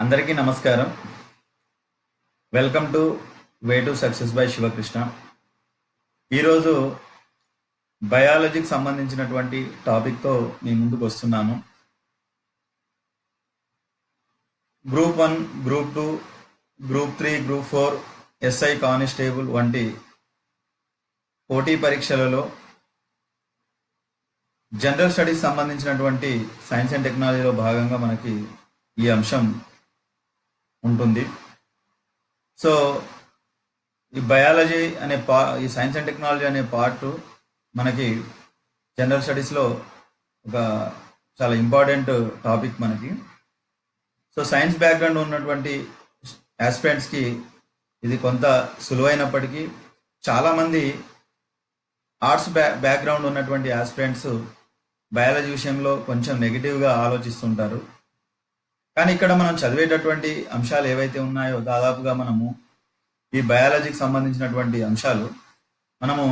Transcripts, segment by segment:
అందరికీ నమస్కారం. Welcome to way to success by Sivakrishna. ఈరోజు బయాలజీకి సంబంధించినటువంటి టాపిక్తో మీ ముందుకు వస్తున్నాను. Group 1, group 2, group 3, group 4, SI constable వంటి పోటీ పరీక్షలలో జనరల్ స్టడీస్ సంబంధించినటువంటి సైన్స్ అండ్ టెక్నాలజీలో భాగంగా మనకి ఈ అంశం ఉంటుంది. సో ఈ బయాలజీ అనే ఈ సైన్స్ అండ్ టెక్నాలజీ అనే పార్ట్ మనకి జనరల్ స్టడీస్లో ఒక చాలా ఇంపార్టెంట్ టాపిక్ మనకి. సో సైన్స్ బ్యాక్గ్రౌండ్ ఉన్నటువంటి ఆస్పిరెంట్స్కి ఇది కొంత సులువైనప్పటికీ చాలామంది ఆర్ట్స్ బ్యాక్గ్రౌండ్ ఉన్నటువంటి ఆస్పిరెంట్స్ బయాలజీ విషయంలో కొంచెం నెగిటివ్గా ఆలోచిస్తుంటారు. కానీ ఇక్కడ మనం చదివేటటువంటి అంశాలు ఏవైతే ఉన్నాయో దాదాపుగా మనము ఈ బయాలజీకి సంబంధించినటువంటి అంశాలు మనము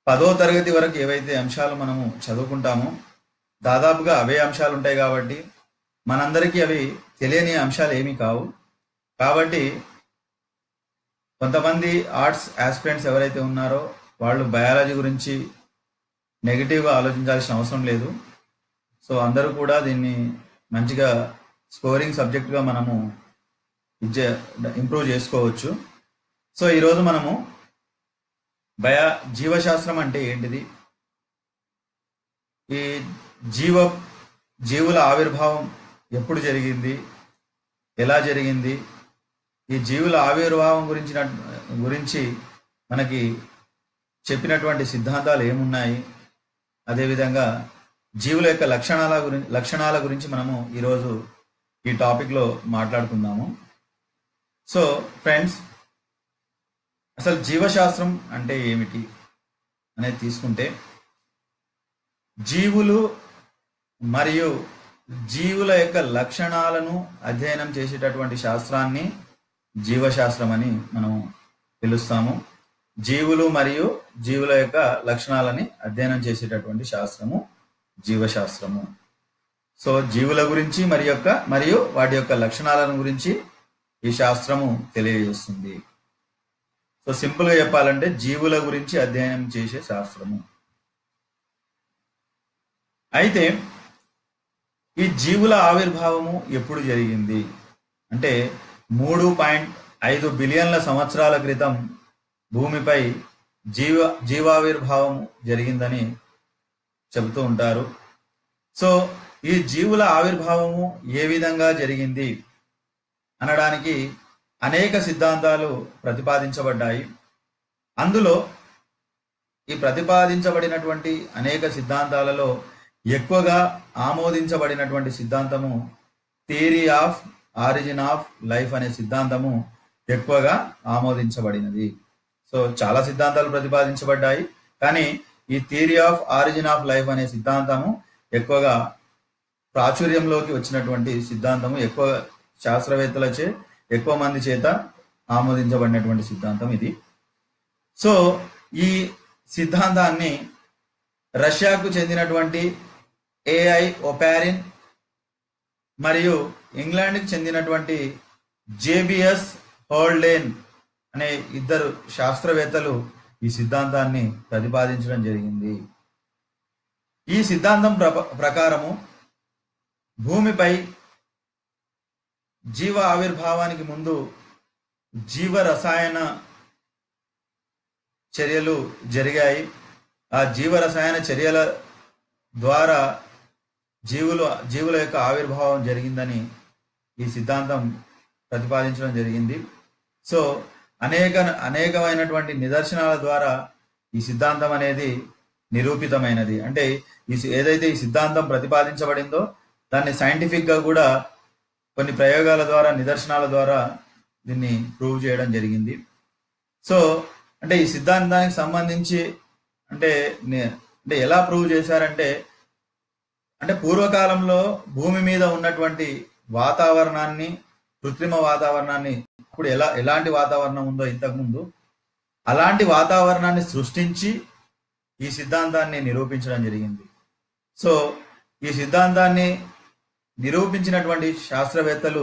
10వ తరగతి వరకు ఏవైతే అంశాలు మనము చదువుకుంటామో దాదాపుగా అవే అంశాలు ఉంటాయి. కాబట్టి మనందరికీ అవి తెలియని అంశాలు ఏమీ కావు. కాబట్టి కొంతమంది ఆర్ట్స్ ఆస్పిరెంట్స్ ఎవరైతే ఉన్నారో వాళ్ళు బయాలజీ గురించి నెగిటివ్గా ఆలోచించాల్సిన అవసరం లేదు. సో అందరూ కూడా దీన్ని మంచిగా స్కోరింగ్ సబ్జెక్ట్గా మనము ఇంప్రూవ్ చేసుకోవచ్చు. సో ఈరోజు మనము జీవశాస్త్రం అంటే ఏంటిది, ఈ జీవుల ఆవిర్భావం ఎప్పుడు జరిగింది, ఎలా జరిగింది, ఈ జీవుల ఆవిర్భావం గురించి మనకి చెప్పినటువంటి సిద్ధాంతాలు ఏమున్నాయి, అదేవిధంగా జీవుల యొక్క లక్షణాల గురించి మనము ఈరోజు ఈ టాపిక్లో మాట్లాడుకుందాము. సో ఫ్రెండ్స్, అసలు జీవశాస్త్రం అంటే ఏమిటి అనేది తీసుకుంటే, జీవులు మరియు జీవుల యొక్క లక్షణాలను అధ్యయనం చేసేటటువంటి శాస్త్రాన్ని జీవశాస్త్రం అని మనం పిలుస్తాము. జీవులు మరియు జీవుల యొక్క లక్షణాలని అధ్యయనం చేసేటటువంటి శాస్త్రము జీవశాస్త్రము. సో జీవుల గురించి మరియు వాటి యొక్క లక్షణాలను గురించి ఈ శాస్త్రము తెలియజేస్తుంది. సో సింపుల్గా చెప్పాలంటే జీవుల గురించి అధ్యయనం చేసే శాస్త్రము. అయితే ఈ జీవుల ఆవిర్భావము ఎప్పుడు జరిగింది అంటే 3.5 బిలియన్ల సంవత్సరాల క్రితం భూమిపై జీవావిర్భావం జరిగిందని చెబుతూ ఉంటారు. సో ఈ జీవుల ఆవిర్భావము ఏ విధంగా జరిగింది అనడానికి అనేక సిద్ధాంతాలు ప్రతిపాదించబడ్డాయి. అందులో ఈ ప్రతిపాదించబడినటువంటి అనేక సిద్ధాంతాలలో ఎక్కువగా ఆమోదించబడినటువంటి సిద్ధాంతము theory of origin of life అనే సిద్ధాంతము ఎక్కువగా ఆమోదించబడినది. సో చాలా సిద్ధాంతాలు ప్రతిపాదించబడ్డాయి, కానీ ఈ theory of origin of life అనే సిద్ధాంతము ఎక్కువగా ప్రాచుర్యంలోకి వచ్చినటువంటి సిద్ధాంతము, ఎక్కువ శాస్త్రవేత్తలచే ఎక్కువ మంది చేత ఆమోదించబడినటువంటి సిద్ధాంతం ఇది. సో ఈ సిద్ధాంతాన్ని రష్యాకు చెందినటువంటి ఏఐ ఒపారిన్ మరియు ఇంగ్లాండ్కి చెందినటువంటి జేబిఎస్ హోల్డేన్ అనే ఇద్దరు శాస్త్రవేత్తలు ఈ సిద్ధాంతాన్ని ప్రతిపాదించడం జరిగింది. ఈ సిద్ధాంతం ప్రకారము భూమిపై జీవ ఆవిర్భావానికి ముందు జీవ రసాయన చర్యలు జరిగాయి. ఆ జీవ రసాయన చర్యల ద్వారా జీవుల యొక్క ఆవిర్భావం జరిగిందని ఈ సిద్ధాంతం ప్రతిపాదించడం జరిగింది. సో అనేకమైనటువంటి నిదర్శనాల ద్వారా ఈ సిద్ధాంతం అనేది నిరూపితమైనది. అంటే ఏదైతే ఈ సిద్ధాంతం ప్రతిపాదించబడిందో దాన్ని సైంటిఫిక్గా కూడా కొన్ని ప్రయోగాల ద్వారా, నిదర్శనాల ద్వారా దీన్ని ప్రూవ్ చేయడం జరిగింది. సో అంటే ఈ సిద్ధాంతానికి సంబంధించి అంటే ఎలా ప్రూవ్ చేశారంటే, అంటే పూర్వకాలంలో భూమి మీద ఉన్నటువంటి వాతావరణాన్ని, కృత్రిమ వాతావరణాన్ని, అప్పుడు ఎలాంటి వాతావరణం ఉందో ఇంతకుముందు అలాంటి వాతావరణాన్ని సృష్టించి ఈ సిద్ధాంతాన్ని నిరూపించడం జరిగింది. సో ఈ సిద్ధాంతాన్ని నిరూపించినటువంటి శాస్త్రవేత్తలు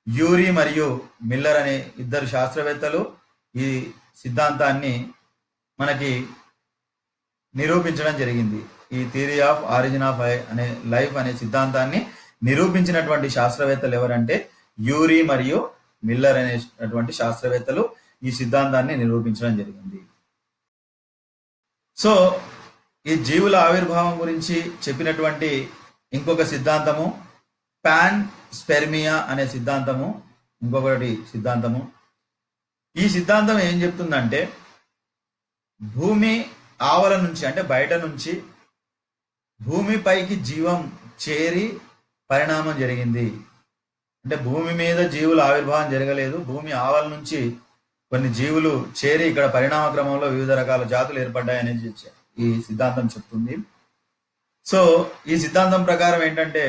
యూరీ మరియు మిల్లర్ అనే ఇద్దరు శాస్త్రవేత్తలు ఈ సిద్ధాంతాన్ని మనకి నిరూపించడం జరిగింది. ఈ theory of origin of life అనే సిద్ధాంతాన్ని నిరూపించినటువంటి శాస్త్రవేత్తలు ఎవరంటే యూరీ మరియు మిల్లర్ అనేటువంటి శాస్త్రవేత్తలు ఈ సిద్ధాంతాన్ని నిరూపించడం జరిగింది. సో ఈ జీవుల ఆవిర్భావం గురించి చెప్పినటువంటి ఇంకొక సిద్ధాంతము పాన్ స్పెర్మియా అనే సిద్ధాంతము. ఇంకొకటి సిద్ధాంతము, ఈ సిద్ధాంతం ఏం చెప్తుందంటే భూమి ఆవల నుంచి అంటే బయట నుంచి భూమిపైకి జీవం చేరి పరిణామం జరిగింది. అంటే భూమి మీద జీవుల ఆవిర్భావం జరగలేదు, భూమి ఆవల నుంచి కొన్ని జీవులు చేరి ఇక్కడ పరిణామ క్రమంలో వివిధ రకాల జాతులు ఏర్పడ్డాయనేది ఈ సిద్ధాంతం చెప్తుంది. సో ఈ సిద్ధాంతం ప్రకారం ఏంటంటే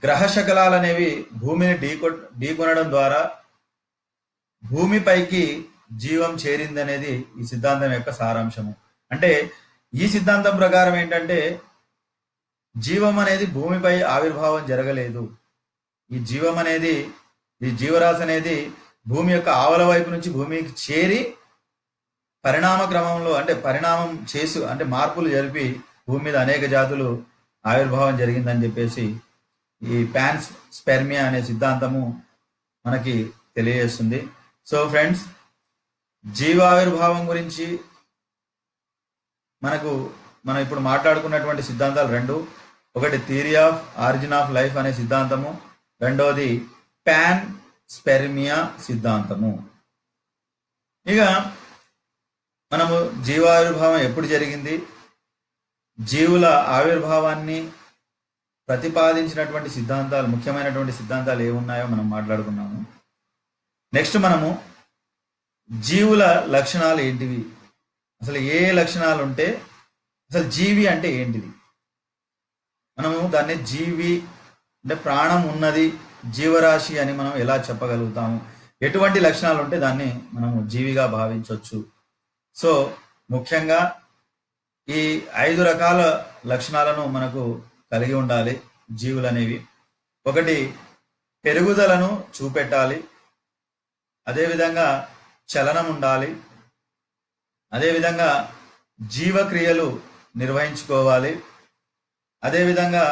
గ్రహ శకలాలు అనేవి భూమిని ఢీకొనడం ద్వారా భూమిపైకి జీవం చేరింది అనేది ఈ సిద్ధాంతం యొక్క సారాంశము. అంటే ఈ సిద్ధాంతం ప్రకారం ఏంటంటే జీవం అనేది భూమిపై ఆవిర్భావం జరగలేదు. ఈ జీవం అనేది, ఈ జీవరాశి అనేది భూమి యొక్క ఆవల వైపు నుంచి భూమికి చేరి పరిణామ క్రమంలో అంటే పరిణామం చేసు అంటే మార్పులు జరిపి భూమి మీద అనేక జాతులు ఆవిర్భావం జరిగిందని చెప్పేసి ఈ పాన్ స్పెర్మియా అనే సిద్ధాంతము మనకి తెలియజేస్తుంది. సో ఫ్రెండ్స్, జీవావిర్భావం గురించి మనం ఇప్పుడు మాట్లాడుకున్నటువంటి సిద్ధాంతాలు రెండు. ఒకటి theory of origin of life అనే సిద్ధాంతము, రెండవది పాన్ స్పెర్మియా సిద్ధాంతము. ఇక మనము జీవావిర్భావం ఎప్పుడు జరిగింది, జీవుల ఆవిర్భావాన్ని ప్రతిపాదించినటువంటి సిద్ధాంతాలు, ముఖ్యమైనటువంటి సిద్ధాంతాలు ఏమున్నాయో మనం మాట్లాడుకున్నాము. నెక్స్ట్ మనము జీవుల లక్షణాలు ఏంటివి, అసలు ఏ లక్షణాలు ఉంటే అసలు జీవి అంటే ఏంటిది, మనము దాన్ని జీవి అంటే ప్రాణం ఉన్నది జీవరాశి అని మనం ఎలా చెప్పగలుగుతాము, ఎటువంటి లక్షణాలు ఉంటే దాన్ని మనము జీవిగా భావించవచ్చు. సో ముఖ్యంగా ఈ 5 రకాల లక్షణాలను మనకు కలిగి ఉండాలి జీవులు అనేవి. ఒకటి, పెరుగుదలను చూపెట్టాలి, అదేవిధంగా చలనం ఉండాలి, అదేవిధంగా జీవక్రియలు నిర్వహించుకోవాలి, అదేవిధంగా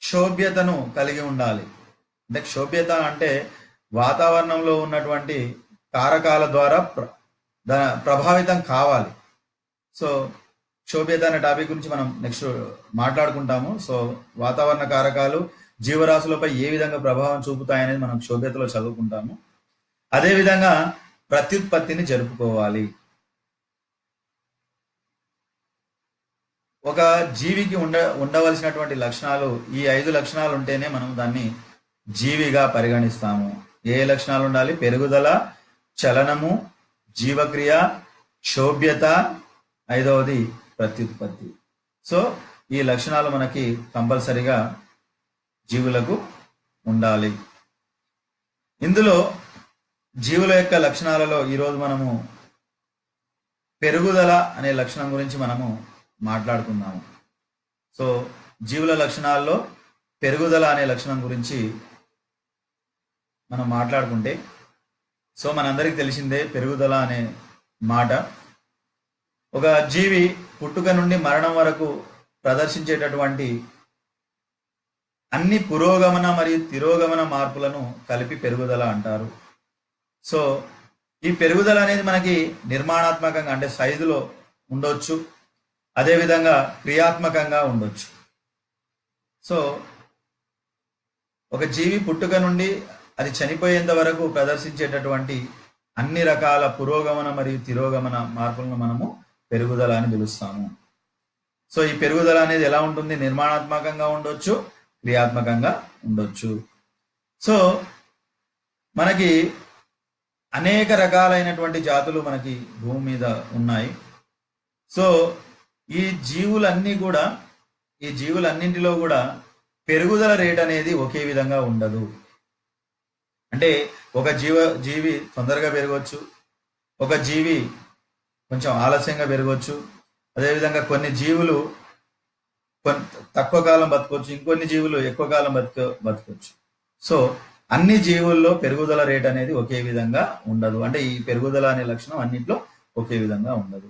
క్షోభ్యతను కలిగి ఉండాలి. అంటే క్షోభ్యత అంటే వాతావరణంలో ఉన్నటువంటి కారకాల ద్వారా ప్రభావితం కావాలి. సో క్షోభ్యత అనే టాపిక్ గురించి మనం నెక్స్ట్ మాట్లాడుకుంటాము. సో వాతావరణ కారకాలు జీవరాశులపై ఏ విధంగా ప్రభావం చూపుతాయనేది మనం క్షోభ్యతలో చదువుకుంటాము. అదేవిధంగా ప్రత్యుత్పత్తిని జరుపుకోవాలి. ఒక జీవికి ఉండవలసినటువంటి లక్షణాలు, ఈ 5 లక్షణాలు ఉంటేనే మనం దాన్ని జీవిగా పరిగణిస్తాము. ఏ లక్షణాలు ఉండాలి? పెరుగుదల, చలనము, జీవక్రియ, క్షోభ్యత, 5వది ప్రత్యుత్పత్తి. సో ఈ లక్షణాలు మనకి కంపల్సరిగా జీవులకు ఉండాలి. ఇందులో జీవుల యొక్క లక్షణాలలో ఈరోజు మనము పెరుగుదల అనే లక్షణం గురించి మనము మాట్లాడుకుందాము. సో జీవుల లక్షణాల్లో పెరుగుదల అనే లక్షణం గురించి మనం మాట్లాడుకుంటే, సో మనందరికీ తెలిసిందే పెరుగుదల అనే మాట. ఒక జీవి పుట్టుక నుండి మరణం వరకు ప్రదర్శించేటటువంటి అన్ని పురోగమన మరియు తిరోగమన మార్పులను కలిపి పెరుగుదల అంటారు. సో ఈ పెరుగుదల అనేది మనకి నిర్మాణాత్మకంగా అంటే సైజులో ఉండొచ్చు, అదేవిధంగా క్రియాత్మకంగా ఉండొచ్చు. సో ఒక జీవి పుట్టుక నుండి అది చనిపోయేంత వరకు ప్రదర్శించేటటువంటి అన్ని రకాల పురోగమన మరియు తిరోగమన మార్పులను మనము పెరుగుదల అని పిలుస్తాము. సో ఈ పెరుగుదల అనేది ఎలా ఉంటుంది? నిర్మాణాత్మకంగా ఉండొచ్చు, క్రియాత్మకంగా ఉండొచ్చు. సో మనకి అనేక రకాలైనటువంటి జాతులు మనకి భూమి మీద ఉన్నాయి. సో ఈ జీవులన్నింటిలో కూడా పెరుగుదల రేట్ అనేది ఒకే విధంగా ఉండదు. అంటే ఒక జీవి తొందరగా పెరగవచ్చు, ఒక జీవి కొంచెం ఆలస్యంగా పెరగవచ్చు, అదేవిధంగా కొన్ని జీవులు తక్కువ కాలం బతకొచ్చు, ఇంకొన్ని జీవులు ఎక్కువ కాలం బతకొచ్చు. సో అన్ని జీవుల్లో పెరుగుదల రేట్ అనేది ఒకే విధంగా ఉండదు. అంటే ఈ పెరుగుదల అనే లక్షణం అన్నింటిలో ఒకే విధంగా ఉండదు.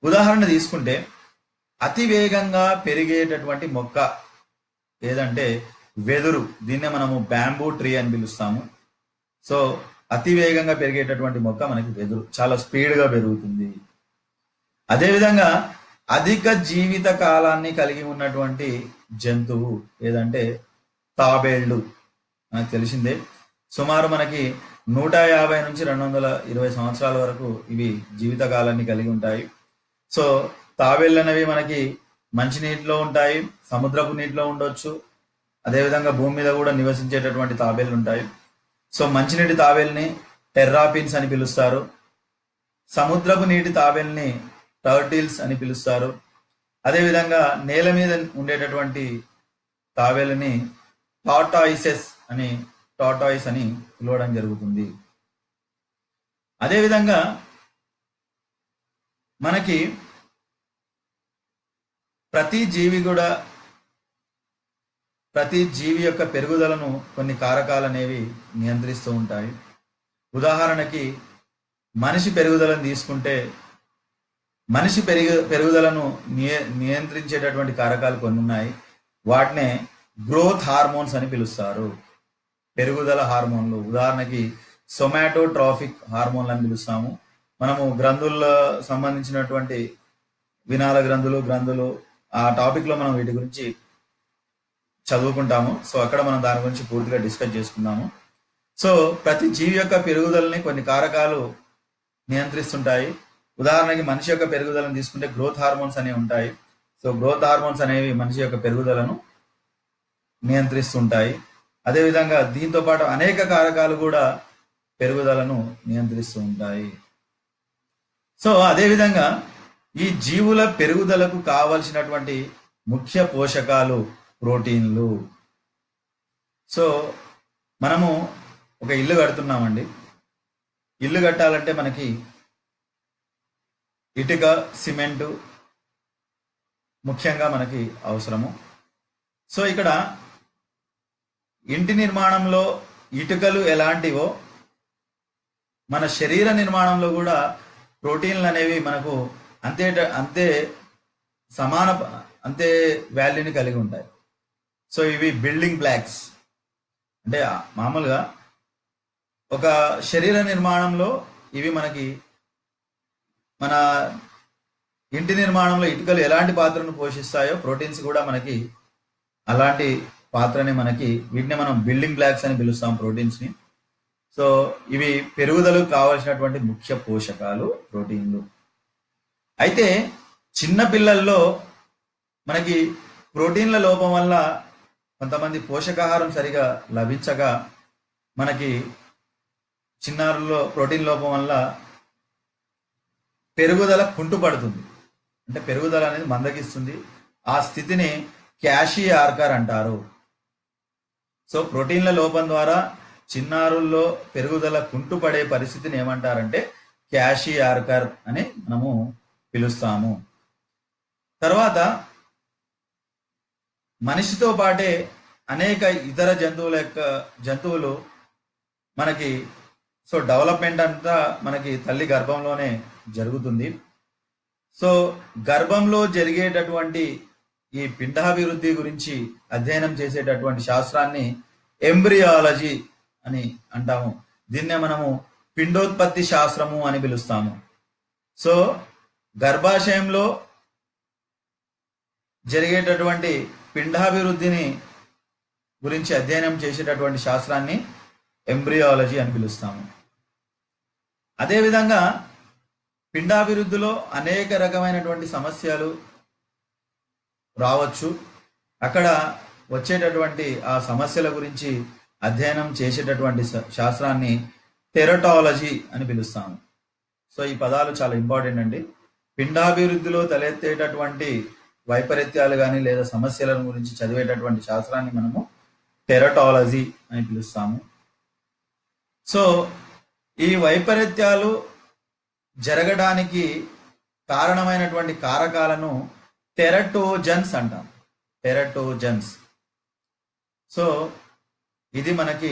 ఉదాహరణ తీసుకుంటే అతి వేగంగా పెరిగేటటువంటి మొక్క ఏదంటే వెదురు. దీన్నే మనము బ్యాంబూ ట్రీ అని పిలుస్తాము. సో అతి వేగంగా పెరిగేటటువంటి మొక్క మనకి వెదురు, చాలా స్పీడ్గా పెరుగుతుంది. అదేవిధంగా అధిక జీవిత కాలాన్ని కలిగి ఉన్నటువంటి జంతువు ఏదంటే తాబేళ్లు. మనకు తెలిసిందే, సుమారు మనకి 150 నుంచి 220 సంవత్సరాల వరకు ఇవి జీవిత కాలాన్ని కలిగి ఉంటాయి. సో తాబేళ్ళు అనేవి మనకి మంచినీటిలో ఉంటాయి, సముద్రపు నీటిలో ఉండొచ్చు, అదేవిధంగా భూమి మీద కూడా నివసించేటటువంటి తాబేళ్ళు ఉంటాయి. సో మంచినీటి తాబేల్ని టెర్రాపిన్స్ అని పిలుస్తారు. సముద్రపు నీటి తాబేల్ని టర్టిల్స్ అని పిలుస్తారు. అదేవిధంగా నేల మీద ఉండేటటువంటి తాబేళ్ళని టార్టాయిస్ అని పిలవడం జరుగుతుంది. అదేవిధంగా మనకి ప్రతి జీవి యొక్క పెరుగుదలను కొన్ని కారకాలు అనేవి నియంత్రిస్తూ ఉంటాయి. ఉదాహరణకి మనిషి పెరుగుదలను తీసుకుంటే మనిషి పెరుగుదలను నియంత్రించేటటువంటి కారకాలు కొన్ని ఉన్నాయి. వాటినే గ్రోత్ హార్మోన్స్ అని పిలుస్తారు, పెరుగుదల హార్మోన్లు. ఉదాహరణకి సొమాటోట్రాఫిక్ హార్మోన్లు అని పిలుస్తాము. మనము గ్రంథుల్లో సంబంధించినటువంటి వినాల గ్రంథులు ఆ టాపిక్లో మనం వీటి గురించి చదువుకుంటాము. సో అక్కడ మనం దాని గురించి పూర్తిగా డిస్కస్ చేసుకుందాము. సో ప్రతి జీవి యొక్క పెరుగుదలని కొన్ని కారకాలు నియంత్రిస్తుంటాయి. ఉదాహరణకి మనిషి యొక్క పెరుగుదలను తీసుకుంటే గ్రోత్ హార్మోన్స్ అనేవి ఉంటాయి. సో గ్రోత్ హార్మోన్స్ అనేవి మనిషి యొక్క పెరుగుదలను నియంత్రిస్తుంటాయి. అదేవిధంగా దీంతో పాటు అనేక కారకాలు కూడా పెరుగుదలను నియంత్రిస్తూ ఉంటాయి. సో అదేవిధంగా ఈ జీవుల పెరుగుదలకు కావలసినటువంటి ముఖ్య పోషకాలు ప్రోటీన్లు. సో మనము ఒక ఇల్లు కడుతున్నామండి. ఇల్లు కట్టాలంటే మనకి ఇటుక, సిమెంటు ముఖ్యంగా మనకి అవసరము. సో ఇక్కడ ఇంటి నిర్మాణంలో ఇటుకలు ఎలాంటివో మన శరీర నిర్మాణంలో కూడా ప్రోటీన్లు అనేవి మనకు అంతే వాల్యూని కలిగి ఉంటాయి. సో ఇవి బిల్డింగ్ బ్లాక్స్. అంటే మామూలుగా ఒక శరీర నిర్మాణంలో ఇవి మనకి మన ఇంటి నిర్మాణంలో ఇటుకలు ఎలాంటి పాత్రను పోషిస్తాయో ప్రోటీన్స్ కూడా మనకి అలాంటి పాత్రని వీటిని మనం బిల్డింగ్ బ్లాక్స్ అని పిలుస్తాం, ప్రోటీన్స్ని. సో ఇవి పెరుగుదలకు కావలసినటువంటి ముఖ్య పోషకాలు ప్రోటీన్లు. అయితే చిన్న పిల్లల్లో మనకి ప్రోటీన్ల లోపం వల్ల కొంతమంది పోషకాహారం సరిగా లభించక మనకి చిన్నారుల్లో ప్రోటీన్ లోపం వల్ల పెరుగుదల కుంటుపడుతుంది. అంటే పెరుగుదల అనేది మందగిస్తుంది. ఆ స్థితిని క్యాషియార్కర్ అంటారు. సో ప్రోటీన్ల లోపం ద్వారా చిన్నారుల్లో పెరుగుదల కుంటుపడే పరిస్థితిని ఏమంటారంటే క్యాషియార్కర్ అని మనము పిలుస్తాము. తర్వాత మనిషితో పాటే అనేక ఇతర జంతువులు మనకి సో డెవలప్మెంట్ అంతా మనకి తల్లి గర్భంలోనే జరుగుతుంది. సో గర్భంలో జరిగేటటువంటి ఈ పిండాభివృద్ధి గురించి అధ్యయనం చేసేటటువంటి శాస్త్రాన్ని ఎంబ్రియాలజీ అని అంటాము. దీన్నే మనము పిండోత్పత్తి శాస్త్రము అని పిలుస్తాము. సో గర్భాశయంలో జరిగేటటువంటి పిండాభివృద్ధిని గురించి అధ్యయనం చేసేటటువంటి శాస్త్రాన్ని ఎంబ్రియాలజీ అని పిలుస్తాము. అదేవిధంగా పిండాభివృద్ధిలో అనేక రకమైనటువంటి సమస్యలు రావచ్చు. అక్కడ వచ్చేటటువంటి ఆ సమస్యల గురించి అధ్యయనం చేసేటటువంటి శాస్త్రాన్ని టెరటాలజీ అని పిలుస్తాము. సో ఈ పదాలు చాలా ఇంపార్టెంట్ అండి. పిండాభివృద్ధిలో తలెత్తేటటువంటి వైపరీత్యాలు కానీ లేదా సమస్యల గురించి చదివేటటువంటి శాస్త్రాన్ని మనము టెరటాలజీ అని పిలుస్తాము. సో ఈ వైపరీత్యాలు జరగడానికి కారణమైనటువంటి కారకాలను టెరటోజన్స్ అంటాం. టెరటోజన్స్. సో ఇది మనకి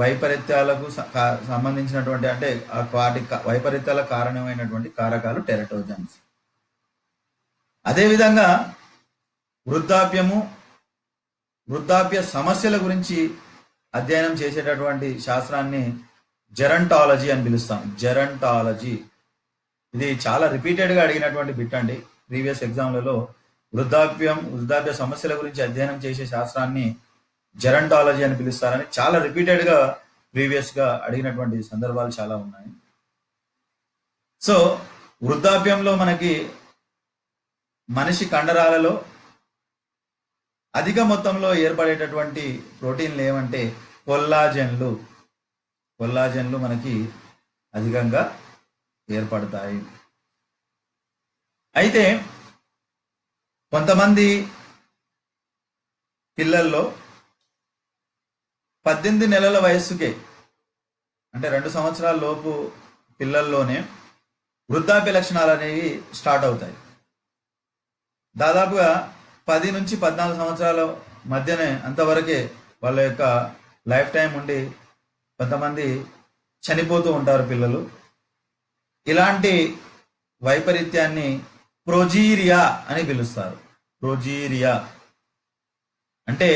వైపరీత్యాలకు సంబంధించినటువంటి అంటే వాటి వైపరీత్యాల కారణమైనటువంటి కారకాలు టెరటోజన్స్. అదేవిధంగా వృద్ధాప్య సమస్యల గురించి అధ్యయనం చేసేటటువంటి శాస్త్రాన్ని జెరంటాలజీ అని పిలుస్తాం. జెరంటాలజీ ఇది చాలా రిపీటెడ్గా అడిగినటువంటి బిట్ అండి. ప్రీవియస్ ఎగ్జామ్లలో వృద్ధాప్య సమస్యల గురించి అధ్యయనం చేసే శాస్త్రాన్ని జెరంటాలజీ అని పిలుస్తారని చాలా రిపీటెడ్గా ప్రీవియస్గా అడిగినటువంటి సందర్భాలు చాలా ఉన్నాయి. సో వృద్ధాప్యంలో మనకి మనిషి కండరాలలో అధిక మొత్తంలో ఏర్పడేటటువంటి ప్రోటీన్లు ఏమంటే కొల్లాజెన్లు మనకి అధికంగా ఏర్పడతాయి. అయితే కొంతమంది పిల్లల్లో 18 నెలల వయస్సుకే అంటే 2 సంవత్సరాల లోపు పిల్లల్లోనే వృద్ధాప్య లక్షణాలు అనేవి స్టార్ట్ అవుతాయి. దాదాపుగా 10 నుంచి 14 సంవత్సరాల మధ్యనే అంతవరకే వాళ్ళ యొక్క లైఫ్ టైం ఉండి కొంతమంది చనిపోతూ ఉంటారు పిల్లలు. ఇలాంటి వైపరీత్యాన్ని ప్రొజీరియా అని పిలుస్తారు. ప్రొజీరియా అంటే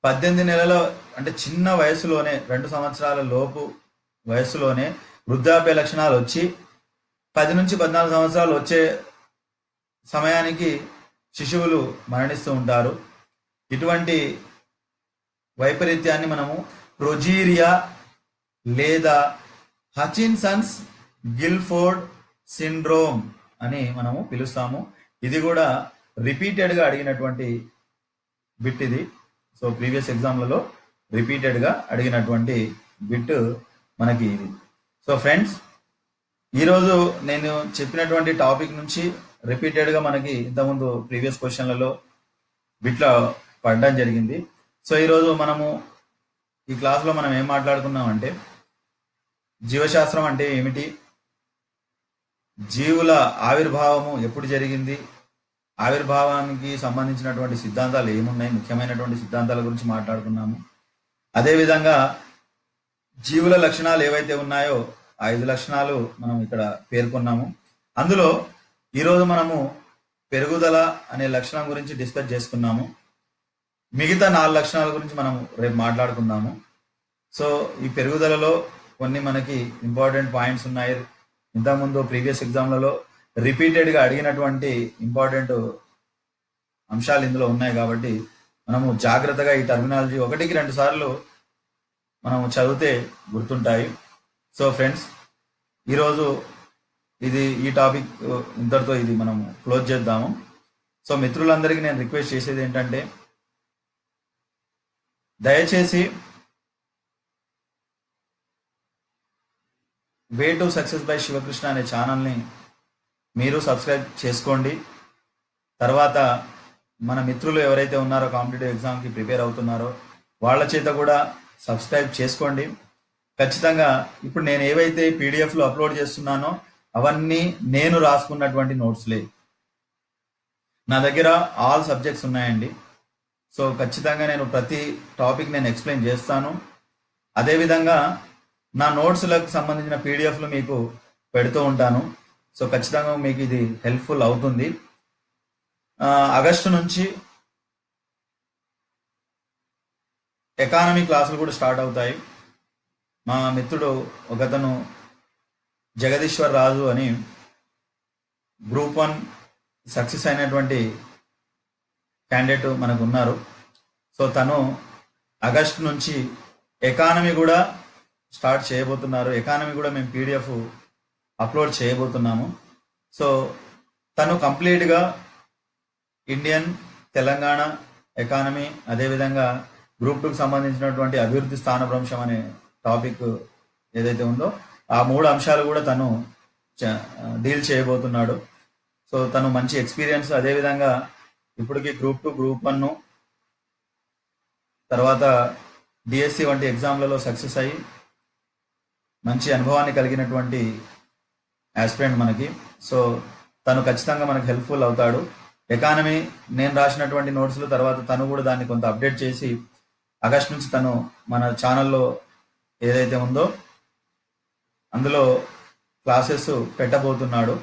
18 నెలల అంటే చిన్న వయసులోనే 2 సంవత్సరాల లోపు వయసులోనే వృద్ధాప్య లక్షణాలు వచ్చి 10 నుంచి 14 సంవత్సరాలు వచ్చే సమయానికి శిశువులు మరణిస్తూ ఉంటారు. ఇటువంటి వైపరీత్యాన్ని మనము ప్రొజీరియా లేదా హచిన్సన్స్ గిల్ఫోర్డ్ సిండ్రోమ్ అని మనము పిలుస్తాము. ఇది కూడా రిపీటెడ్గా అడిగినటువంటి బిట్ ఇది. సో ప్రీవియస్ ఎగ్జామ్లలో రిపీటెడ్గా అడిగినటువంటి బిట్ మనకి ఇది. సో ఫ్రెండ్స్, ఈరోజు నేను చెప్పినటువంటి టాపిక్ నుంచి రిపీటెడ్గా మనకి ఇంతకుముందు ప్రీవియస్ క్వశ్చన్లలో బిట్ల పడడం జరిగింది. సో ఈరోజు మనము ఈ క్లాస్లో మనం ఏం మాట్లాడుకున్నామంటే జీవశాస్త్రం అంటే ఏమిటి, జీవుల ఆవిర్భావము ఎప్పుడు జరిగింది, ఆవిర్భావానికి సంబంధించినటువంటి సిద్ధాంతాలు ఏమున్నాయి, ముఖ్యమైనటువంటి సిద్ధాంతాల గురించి మాట్లాడుకున్నాము. అదేవిధంగా జీవుల లక్షణాలు ఏవైతే ఉన్నాయో 5 లక్షణాలు మనం ఇక్కడ పేర్కొన్నాము. అందులో ఈరోజు మనము పెరుగుదల అనే లక్షణం గురించి డిస్కస్ చేసుకున్నాము. మిగతా 4 లక్షణాల గురించి మనం రేపు మాట్లాడుకుందాము. సో ఈ పెరుగుదలలో కొన్ని మనకి ఇంపార్టెంట్ పాయింట్స్ ఉన్నాయి. ఇంతకుముందు ప్రీవియస్ ఎగ్జామ్లలో రిపీటెడ్గా అడిగినటువంటి ఇంపార్టెంట్ అంశాలు ఇందులో ఉన్నాయి. కాబట్టి మనము జాగ్రత్తగా ఈ టర్మినాలజీ 1-2 సార్లు మనము చదివితే గుర్తుంటాయి. సో ఫ్రెండ్స్, ఈరోజు ఈ టాపిక్ ఇంతటితో ఇది మనము క్లోజ్ చేద్దాము. సో మిత్రులందరికీ నేను రిక్వెస్ట్ చేసేది ఏంటంటే దయచేసి way to success by Sivakrishna అనే ఛానల్ని మీరు సబ్స్క్రైబ్ చేసుకోండి. తర్వాత మన మిత్రులు ఎవరైతే ఉన్నారో కాంపిటేటివ్ ఎగ్జామ్కి ప్రిపేర్ అవుతున్నారో వాళ్ళ చేత కూడా సబ్స్క్రైబ్ చేసుకోండి. ఖచ్చితంగా ఇప్పుడు నేను ఏవైతే పీడిఎఫ్లో అప్లోడ్ చేస్తున్నానో అవన్నీ నేను రాసుకున్నటువంటి నోట్స్లే. నా దగ్గర ఆల్ సబ్జెక్ట్స్ ఉన్నాయండి. సో ఖచ్చితంగా నేను ప్రతి టాపిక్ నేను ఎక్స్ప్లెయిన్ చేస్తాను. అదేవిధంగా నా నోట్స్లకు సంబంధించిన పీడిఎఫ్లు మీకు పెడుతూ ఉంటాను. సో ఖచ్చితంగా మీకు ఇది హెల్ప్ఫుల్ అవుతుంది. ఆగస్టు నుంచి ఎకానమీ క్లాసులు కూడా స్టార్ట్ అవుతాయి. మా మిత్రుడు ఒకతను జగదీశ్వర్ రాజు అని గ్రూప్ 1 సక్సెస్ అయినటువంటి క్యాండిడేట్ మనకు ఉన్నారు. సో తను ఆగస్టు నుంచి ఎకానమీ కూడా స్టార్ట్ చేయబోతున్నారు. ఎకానమీ కూడా మేము పీడిఎఫ్ అప్లోడ్ చేయబోతున్నాము. సో తను కంప్లీట్గా ఇండియన్, తెలంగాణ ఎకానమీ, అదేవిధంగా గ్రూప్ 2కి సంబంధించినటువంటి అభివృద్ధి స్థానభ్రంశం అనే టాపిక్ ఏదైతే ఉందో ఆ 3 అంశాలు కూడా తను డీల్ చేయబోతున్నాడు. సో తను మంచి ఎక్స్పీరియన్స్, అదేవిధంగా ఇప్పటికీ గ్రూప్ 2, గ్రూప్ 1 తర్వాత డిఎస్సి వంటి ఎగ్జామ్లలో సక్సెస్ అయ్యి మంచి అనుభవాన్ని కలిగినటువంటి ఆస్పిరెంట్ మనకి. సో తను ఖచ్చితంగా మనకు హెల్ప్ఫుల్ అవుతాడు. ఎకానమీ నేను రాసినటువంటి నోట్స్లు తర్వాత తను కూడా దాన్ని కొంత అప్డేట్ చేసి ఆగస్ట్ నుంచి తను మన ఛానల్లో ఏదైతే ఉందో అందులో క్లాసెస్ పెట్టబోతున్నాడు.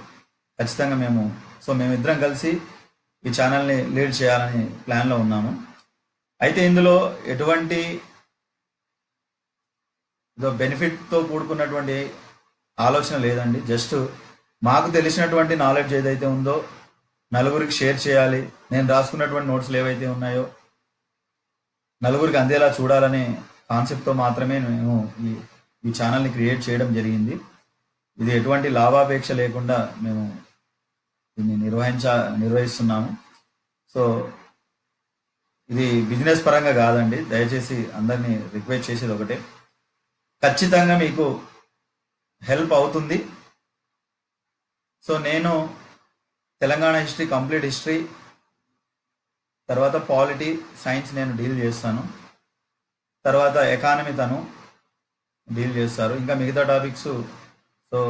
ఖచ్చితంగా మేమిద్దరం కలిసి ఈ ఛానల్ని లీడ్ చేయాలని ప్లాన్లో ఉన్నాము. అయితే ఇందులో ఎటువంటి బెనిఫిట్తో కూడుకున్నటువంటి ఆలోచన లేదండి. జస్ట్ మాకు తెలిసినటువంటి నాలెడ్జ్ ఏదైతే ఉందో నలుగురికి షేర్ చేయాలి, నేను రాసుకున్నటువంటి నోట్స్లు ఏవైతే ఉన్నాయో నలుగురికి అందేలా చూడాలనే కాన్సెప్ట్తో మాత్రమే మేము ఈ ఛానల్ని క్రియేట్ చేయడం జరిగింది. ఇది ఎటువంటి లాభాపేక్ష లేకుండా మేము దీన్ని నిర్వహిస్తున్నాము. సో ఇది బిజినెస్ పరంగా కాదండి. దయచేసి అందరినీ రిక్వెస్ట్ చేసేది ఒకటే, ఖచ్చితంగా మీకు హెల్ప్ అవుతుంది. సో నేను తెలంగాణ హిస్టరీ, కంప్లీట్ హిస్టరీ, తర్వాత పాలిటీ, సైన్స్ నేను డీల్ చేస్తాను. తర్వాత ఎకానమీ తను డీల్ చేస్తారు. ఇంకా మిగతా టాపిక్స్ సో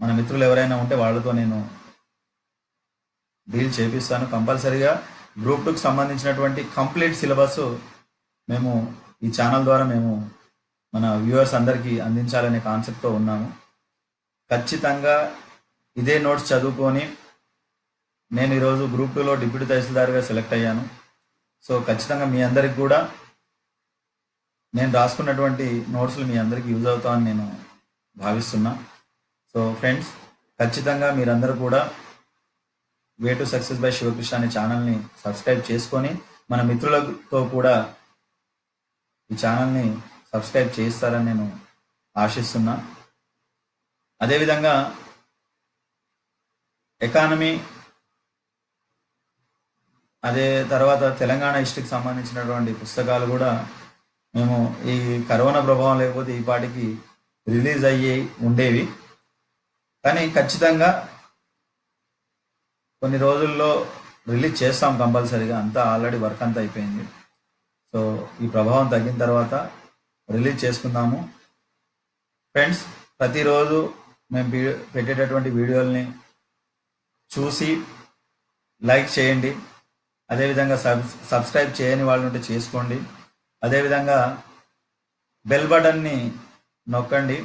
మన మిత్రులు ఎవరైనా ఉంటే వాళ్ళతో నేను డీల్ చేపిస్తాను. కంపల్సరీగా గ్రూప్ 2కి సంబంధించినటువంటి కంప్లీట్ సిలబస్ మేము ఈ ఛానల్ ద్వారా మేము మన వ్యూవర్స్ అందరికీ అందించాలనే కాన్సెప్ట్తో ఉన్నాము. ఖచ్చితంగా ఇదే నోట్స్ చదువుకొని నేను ఈరోజు గ్రూప్ 2లో డిప్యూటీ తహసీల్దార్గా సెలెక్ట్ అయ్యాను. సో ఖచ్చితంగా మీ అందరికి కూడా నేను రాసుకున్నటువంటి నోట్స్లు మీ అందరికీ యూజ్ అవుతామని నేను భావిస్తున్నా. సో ఫ్రెండ్స్, ఖచ్చితంగా మీరందరూ కూడా way to success by Sivakrishna అనే ఛానల్ని సబ్స్క్రైబ్ చేసుకొని మన మిత్రులతో కూడా ఈ ఛానల్ని సబ్స్క్రైబ్ చేస్తారని నేను ఆశిస్తున్నా. అదేవిధంగా ఎకానమీ, అదే తర్వాత తెలంగాణ హిస్టరీకి సంబంధించినటువంటి పుస్తకాలు కూడా మేము ఈ కరోనా ప్రభావం లేకపోతే ఈ పాటికి రిలీజ్ అయ్యి ఉండేవి. కానీ ఖచ్చితంగా కొన్ని రోజుల్లో రిలీజ్ చేస్తాం కంపల్సరీగా. అంతా ఆల్రెడీ వర్క్ అంతా అయిపోయింది. సో ఈ ప్రభావం తగ్గిన తర్వాత రిలీజ్ చేసుకుందాము. ఫ్రెండ్స్, ప్రతిరోజు మేము పెట్టేటటువంటి వీడియోల్ని చూసి లైక్ చేయండి. అదేవిధంగా సబ్స్క్రైబ్ చేయని వాళ్ళు ఉంటే చేసుకోండి. అదేవిధంగా బెల్ బటన్ని నొక్కండి.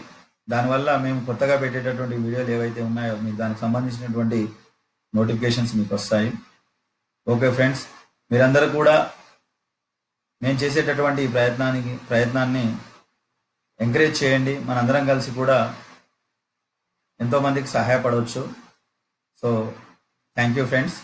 దానివల్ల మేము కొత్తగా పెట్టేటటువంటి వీడియోలు ఏవైతే ఉన్నాయో మీకు దానికి సంబంధించినటువంటి నోటిఫికేషన్స్ మీకు వస్తాయి. ఓకే ఫ్రెండ్స్, మీరందరూ కూడా నేను చేసేటటువంటి ఈ ప్రయత్నాన్ని ఎంకరేజ్ చేయండి. మనందరం కలిసి కూడా ఎంతోమందికి సహాయపడవచ్చు. So thank you friends.